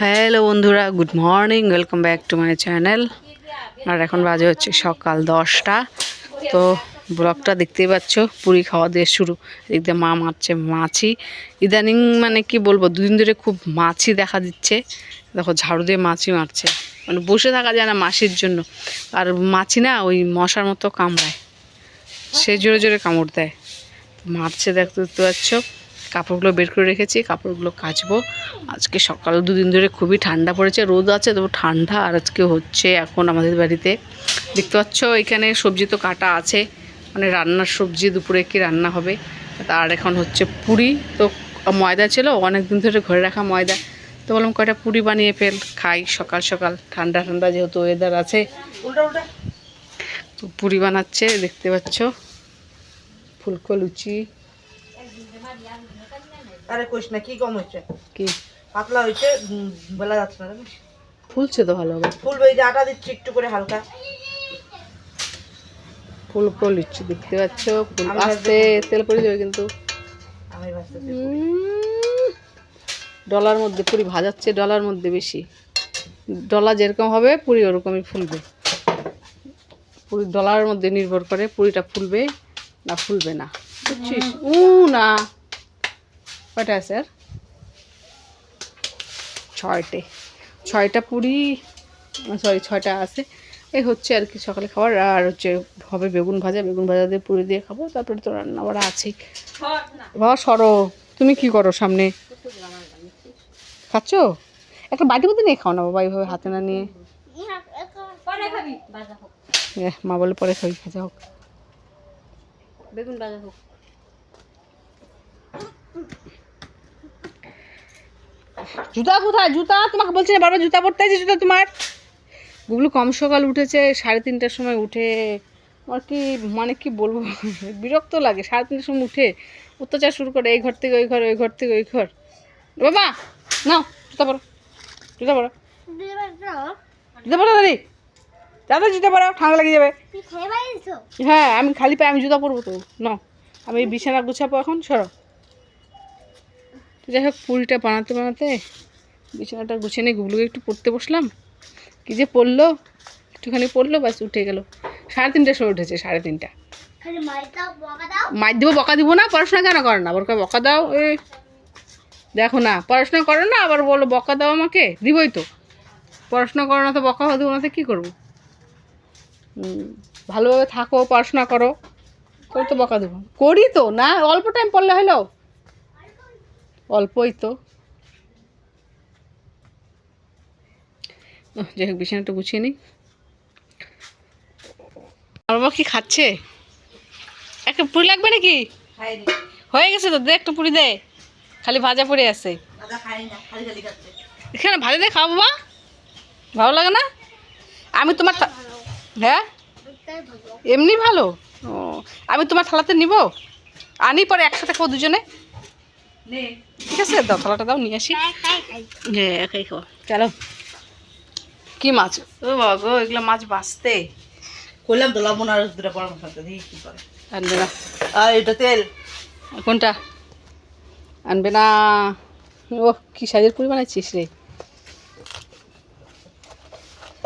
Hello বন্ধুরা, good morning, welcome back to my channel. আর এখন বাজে হচ্ছে সকাল 10টা। তো ব্লগটা দেখতেই পাচ্ছ, পুরি খাওয়া দিয়ে শুরু। এদিকে মা মারছে মাছি। ইদানিং মানে কি বলবো, দুদিন ধরে খুব মাছি দেখা দিচ্ছে। দেখো ঝাড়ু দিয়ে মাছি মারছে, মানে বসে থাকা যায় না মাছির জন্য। আর মাছি না ওই মশার মতো কামড়ায়, সে জোরে জোরে কামড় দেয়, মারছে। দেখতে পাচ্ছ, কাপড়গুলো বের করে রেখেছি, কাপড়গুলো কাচবো। আজকে সকাল দুদিন ধরে খুবই ঠান্ডা পড়েছে, রোদ আছে তবু ঠান্ডা। আর আজকে হচ্ছে এখন আমাদের বাড়িতে দেখতে পাচ্ছ এখানে সবজি তো কাটা আছে, মানে রান্নার সবজি, দুপুরে কি রান্না হবে। আর এখন হচ্ছে পুরি। তো ময়দা ছিল অনেক দিন ধরে ঘরে রাখা ময়দা, তো বললাম কয়টা পুরি বানিয়ে ফেল, খাই সকাল সকাল, ঠান্ডা ঠান্ডা যেহেতু ওয়েদার আছে। তো পুরি বানাচ্ছে দেখতে পাচ্ছ, ফুলকো লুচি। আরে কইস না, কি কম হয়েছে, কি পাতলা হয়েছে, বলা যাচ্ছে না। জানিস ফুলছে তো ভালো হবে, ফুলবে। এই যে আটা দিচ্ছি একটু করে হালকা, ফুলকো লুচি দেখতে পাচ্ছ। ফুল আস্তে তেল পড়ে যাবে কিন্তু। আমি ভাজতেছি। ডলার মধ্যে পুরি ভাজাচ্ছে, ডলার মধ্যে বেশি। ডলা যেরকম হবে পুরি ওরকমই ফুলবে। পুরি ডলারের মধ্যে নির্ভর করে পুরিটা ফুলবে না ফুলবে না, বুঝছিস? না কয়টা আছে আর? 6টা পুরি, সরি 6টা আছে। এই হচ্ছে আর কি সকালে খাবার। আর হচ্ছে হবে বেগুন ভাজা, বেগুন ভাজা দিয়ে পুরি দিয়ে খাবো। তারপরে তো রান্না বাড়া আছেই। বাবা সরো, তুমি কি করো সামনে? খাচ্ছ? একটা বাটি মধ্যে নিয়ে খাও না বাবা, এইভাবে হাতে না নিয়ে। মা বলে পরে খাবি, ভাজা হোক, বেগুন ভাজা হোক। জুতা কোথায়? জুতা তোমাকে বলছি না বারবার, জুতা পরতে আছে। জুতা তোমার। গুগলু কম সকাল উঠেছে, 3:30টার সময় উঠে আমার কি মানে কি বলবো, বিরক্ত লাগে। 3:30টার সময় উঠে অত্যাচার শুরু করে, এই ঘর থেকে ওই ঘর, ওই ঘর থেকে ওই ঘর। বাবা নাও জুতা পরো, জুতা পরো, জুতা পরো দাদি, দাদা জুতা পরো, ঠান্ডা লেগে যাবে। হ্যাঁ আমি খালি পায়ে আমি জুতা পরবো তো। নাও আমি বিছানা গুছাবো এখন, সরো। তো যাই হোক, পুরিটা বানাতে বানাতে বিছানাটা গুছিয়ে নিয়ে গুগলুকে একটু পড়তে বসলাম। কী যে পড়লো, একটুখানি পড়লো, ব্যাস উঠে গেল। 3:30টার সময় উঠেছে, 3:30টা। মার দিব, বকা দিব না? পড়াশোনা কেন করে না? আবার বকা দাও, এই দেখো না পড়াশোনা করো না, আবার বলো বকা দাও আমাকে। দিবই তো, পড়াশোনা করো না তো বকা দেবো না তো কী করবো? ভালোভাবে থাকো, পড়াশোনা করো, করে তো বকা দেবো। করি তো না, অল্প টাইম পড়লে হলো, অল্পই তো। যাই হোক, বিছানাটা গুছিয়ে নিই। আমার বাবা কি খাচ্ছে? একটা পুরি লাগবে নাকি? হয়ে গেছে তো, দে একটা পুরি দে, খালি ভাজা পড়ে আছে। এখানে ভাজা দিয়ে খাও বাবা, ভালো লাগে না? আমি তোমার হ্যাঁ এমনি ভালো। ও আমি তোমার থালাতে নিব, আনি পরে একসাথে খাবো দুজনে। ঠিক আছে, দাও থালাটা দাও, নিয়ে আসি। হ্যাঁ একাই খাও, চলো। কি মাছ? ও বাবা গো, এগুলো মাছ বাঁচতে করলাম তো লবণ আর দুটো গরম মশলা দিয়ে কি করে আনবে না। আর এটা তেল কোনটা আনবে না? ও কি সাইজের পুরি বানাচ্ছিস রে?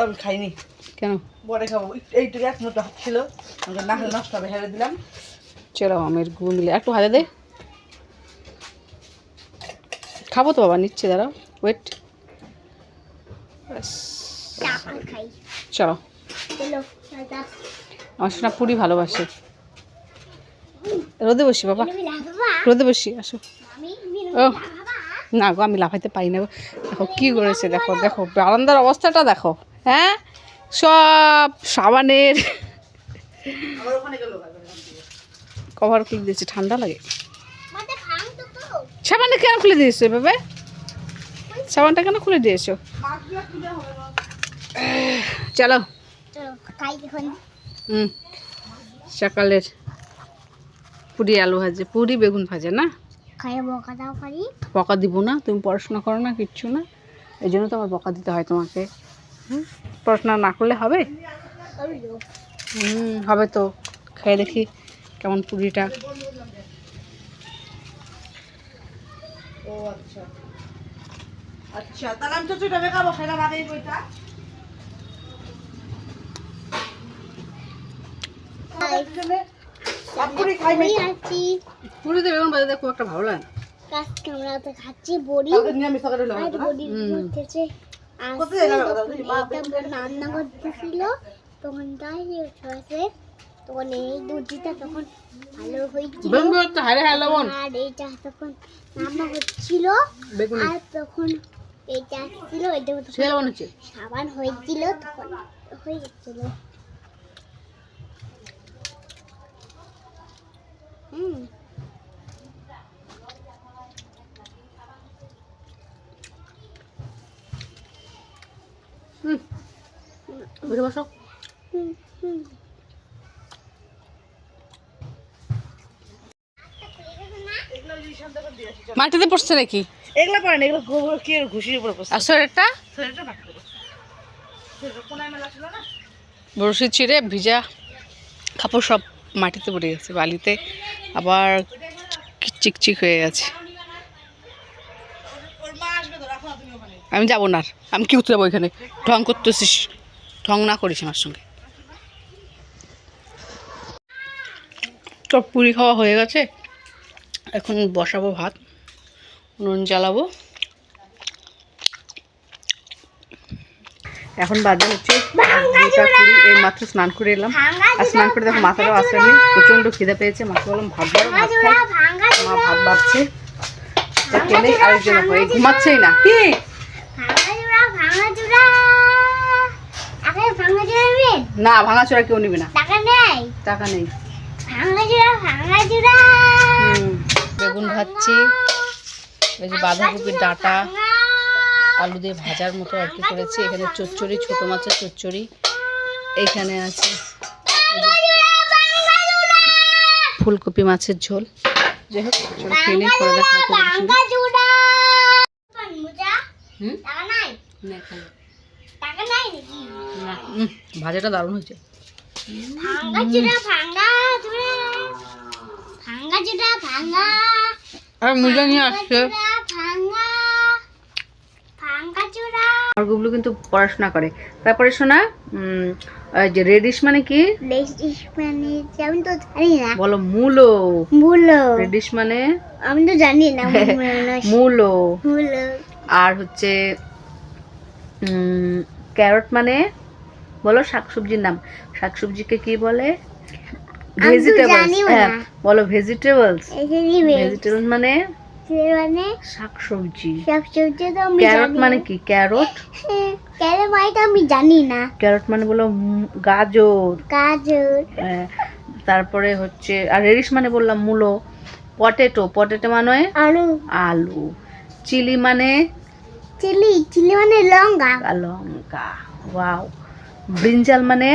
আমি খাইনি। কেন? পরে খাবো। এইটুকু এক মুঠো ছিল, না হলে নষ্ট হবে, হেরে দিলাম। চলো আমের গুঁড়ো মিলে একটু ভাজা দে, খাবো তো বাবা, নিচ্ছে, দাঁড়াও ওয়েট। চলো, আমার সোনা পুরি ভালোবাসে। রোদে বসি বাবা, রোদে বসি, আসো। ও না গো, আমি লাফাইতে পারি না গো। দেখো কী করেছে, দেখো দেখো বারান্দার অবস্থাটা দেখো। হ্যাঁ সব সাবানের কভার খুলে দিয়েছে, ঠান্ডা লাগে। সাবানটা কেন খুলে দিয়েছো এভাবে? সাবানটা কেন খুলে দিয়েছো? চলো সকালের পুরি আলু ভাজে, পুরি বেগুন ভাজে না, বকা দিব না। তুমি পড়াশোনা করো না, কিচ্ছু না, এই জন্য তো আমার বকা দিতে হয় তোমাকে। পড়াশোনা না করলে হবে? হবে তো। খেয়ে দেখি কেমন পুরিটা। ও আচ্ছা, আচ্ছা তাহলে আমি চচড়িটা বেকাবো, খাইলাম আগে এই বইটা। পুরি খাইনি, পুরি দিয়ে বেগুন ভাজা খুব একটা ভালো লাগে না। আমরা তো খাচ্ছি বড়ি নিরামিষ তরকারি হলো আর না। বড়ি করতেছে কোথায় গেল কথা? রান্না করতেছিল তখন তাই হয়েছে, তখন এই দুধটা তখন ভালো হয়েছিল বেগুন ভাজা হাইরে হাই লবণ আর এইটা তখন রান্না হচ্ছিল বেগুন আর তখন এইটা ছিল এটা সে লবণ হচ্ছে। সাবান হয়েছিল তখন হয়ে যাচ্ছিল। হুম বুঝে বসো। হুম হুম মাটিতে পড়ছে নাকি? এগুলো পড়ে না, এগুলো গোবর কি ঘুষির উপরে পড়ছে। আর শরীরটা শরীরটা না করে সেটা কোনায় মেলা ছিল না। বড়শি ছিঁড়ে ভিজা কাপড় সব মাটিতে পড়ে গেছে, বালিতে আবার চিকচিক হয়ে গেছে। ওর মা আসবে তো, রাখো না তুমি ওখানে। আমি যাবো না আর, আমি কি উঠতে যাবো এখানে? ঢং করতেছিস, ঢং না করিস আমার সঙ্গে। তো পুরি খাওয়া হয়ে গেছে, এখন বসাবো ভাত, নুন জ্বালাবো। এখন বাজে হচ্ছে 2:20, এই মাত্র স্নান করে এলাম। আর স্নান করে দেখো মাথাটাও আসেনি, প্রচণ্ড খিদে পেয়েছে। মাকে বললাম ভাত দাও, ভাত খাই। মা ভাত ভাবছে, তা খেলেই আরেকজন হয়ে ঘুমাচ্ছেই না। কি না, ভাঙাচোরা কেউ নিবে না, টাকা নেই। বেগুন ভাজছি, এই যে বাঁধাকপির ডাঁটা আলু দিয়ে ভাজার মতো আর কি করেছি। এখানে চচ্চড়ি, ছোট মাছের চচ্চড়ি এইখানে আছে, ফুলকপি মাছের ঝোল। যাই হোক চলো খেয়ে নিই, পরে দেখা হচ্ছে তোমার সঙ্গে। না, ভাজাটা দারুণ হয়েছে। আর মুজা নিয়ে আসছে। আমার গুবলু কিন্তু পড়াশোনা করে। তারপরে শোনা, যে রেডিশ মানে কি আমি তো জানি না। বলো? মূলো। মূলো। রেডিশ মানে আমি তো জানি না। মূলো। মূলো। আর হচ্ছে ক্যারট মানে বলো শাকসবজির নাম। শাকসবজিকে কি বলে? ভেজিটেবলস। হ্যাঁ বলো ভেজিটেবলস। ভেজিটেবল মানে শাকসবজি। শাকসবজি তো আমি ক্যারট জানি। মানে কি? ক্যারট। ক্যারট মানে তো আমি জানি না। ক্যারট মানে বলো গাজর। গাজর। তারপরে হচ্ছে আর রেডিশ মানে বললাম মূলো। পটেটো। পটেটো মানে আলু। আলু। চিলি মানে চিলি। চিলি মানে লঙ্কা। লঙ্কা। ওয়াও। ব্রিঞ্জাল মানে?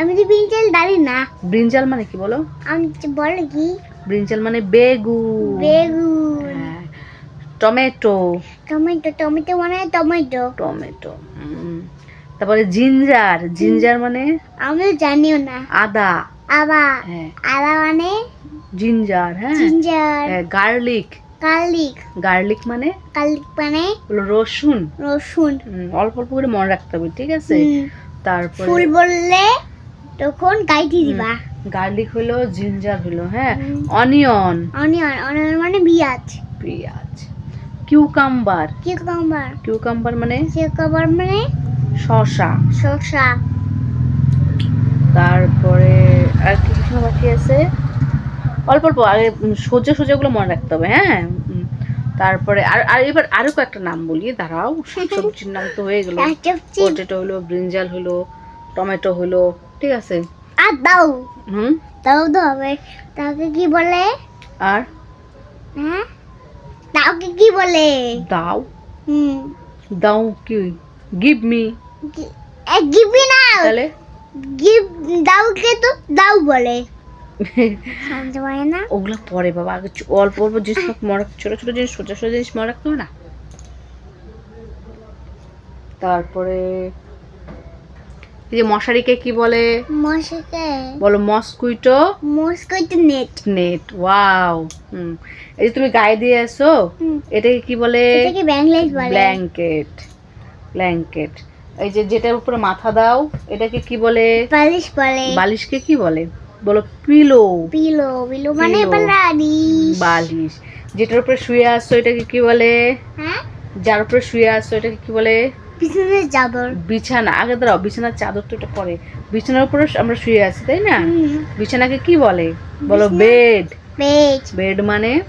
আমি তো ব্রিঞ্জাল জানি না। ব্রিঞ্জাল মানে কি বলো? আমি বলো কি? ব্রিঞ্জাল মানে বেগুন। বেগুন। টমেটো। টমেটো। টমেটো মানে টমেটো। টমেটো। তারপরে জিঞ্জার। জিঞ্জার মানে? আমি জানিও না। আদা। আদা। হ্যাঁ। আদা মানে জিঞ্জার। হ্যাঁ। জিঞ্জার। গার্লিক। গার্লিক। গার্লিক মানে? গার্লিক মানে রসুন। রসুন। অল্প অল্প করে মনে রাখতে হবে, ঠিক আছে? তারপরে ফুল বললে তখন গাইতে দিবা। গার্লিক হলো, জিঞ্জার হলো, হ্যাঁ। অনিয়ন। অনিয়ন। অনিয়ন মানে পেঁয়াজ। পেঁয়াজ। কিউকাম্বার। কিউকাম্বার। কিউকাম্বার মানে? কিউকাম্বার মানে শসা। শসা। তারপরে আর কি কিছু বাকি আছে, অল্প অল্প। আগে সোজা সোজাগুলো মনে রাখতে হবে, হ্যাঁ। তারপরে আর এবার আরো কয়েকটা নাম বলি, দাঁড়াও। সবজির নাম তো হয়ে গেল। পটেটো হলো, ব্রিঞ্জাল হলো, টমেটো হলো, ঠিক আছে। আর দাও। দাও তো হবে। তাকে কি বলে? আর হ্যাঁ দাওকে কি বলে? দাও। দাও কি? Give me. গিভ মি না, তাহলে গিভ দাওকে তো দাও বলে। শুনতে পারে না? ওগুলা পরে বাবা, আগে অল্প অল্প জিনিস মনে, ছোট ছোট জিনিস, সোজা সোজা জিনিস মনে রাখতে হবে না। তারপরে এই যে মশারিকে কি বলে? মশাকে বলো mosquito mosquito net. Net. Wow. এই যে তুমি গায়ে দিয়ে আসো, এটাকে কি বলে? এটাকে ব্ল্যাঙ্কেট বলে। ব্ল্যাঙ্কেট। ব্ল্যাঙ্কেট। এই যে যেটার উপরে মাথা দাও, এটাকে কি বলে? বালিশ বলে। বালিশকে কি বলে? বলো পিলো। পিলো। পিলো মানে Pillow। বালিশ। বালিশ। যেটার উপরে শুয়ে আসছো এটাকে কি বলে? হ্যাঁ, যার উপরে শুয়ে আসছো এটাকে কি বলে? বিছানার চাদর। বিছানা। আগে দাঁড়াও, বিছানার চাদর তো এটা পরে। বিছানার উপরে আমরা শুয়ে আছি, তাই না? হুম। বিছানাকে কি বলে? বলো বিছানা- বেড। বেড। বেড মানে?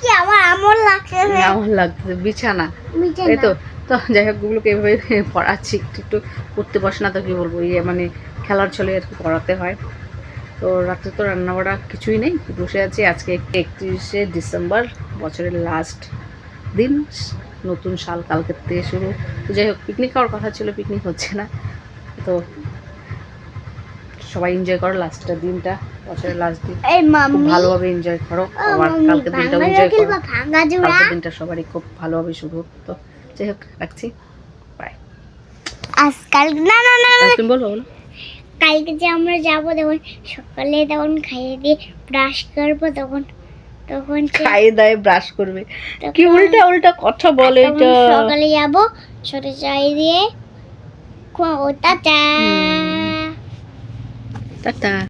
কি আমার আমল লাগছে। আমার লাগতেছে বিছানা, বিছানা। তাই তো? তো যাই হোক, গুলোকে এভাবে পড়াচ্ছি, একটু একটু পড়তে বসে না তো কি বলবো, ইয়ে মানে খেলার ছলে আর কি পড়াতে হয়। তো রাত্রে তো রান্না বাড়া কিছুই নেই, বসে আছি। আজকে 31শে ডিসেম্বর, বছরের লাস্ট দিন, নতুন সাল কালকের থেকে শুরু। তো যাই হোক, পিকনিক খাওয়ার কথা ছিল, পিকনিক হচ্ছে না। তো সবাই এনজয় করো লাস্টটা দিনটা, বছরের লাস্ট দিন এই খুব মাম্মি। ভালোভাবে এনজয় করো। ও আবার মাম্মি, কালকের দিনটাও ভাঙা এনজয় রাখিল করো। বা ভাঙা জোড়া। কালকের দিনটা সবারই খুব ভালোভাবে শুরু হোক। তো যাই হোক, রাখছি, বাই। আজকাল না না না না। তুমি বলো বলো। কালকে যে আমরা যাবো তখন সকালে তখন খাইয়ে দিয়ে ব্রাশ করবো তখন তখন খাইয়ে দায়ে ব্রাশ করবে? তখন- কি উল্টা উল্টা কথা বলে তখন এটা। সকালে যাবো ছোট চাই দিয়ে টাটা। টাটা।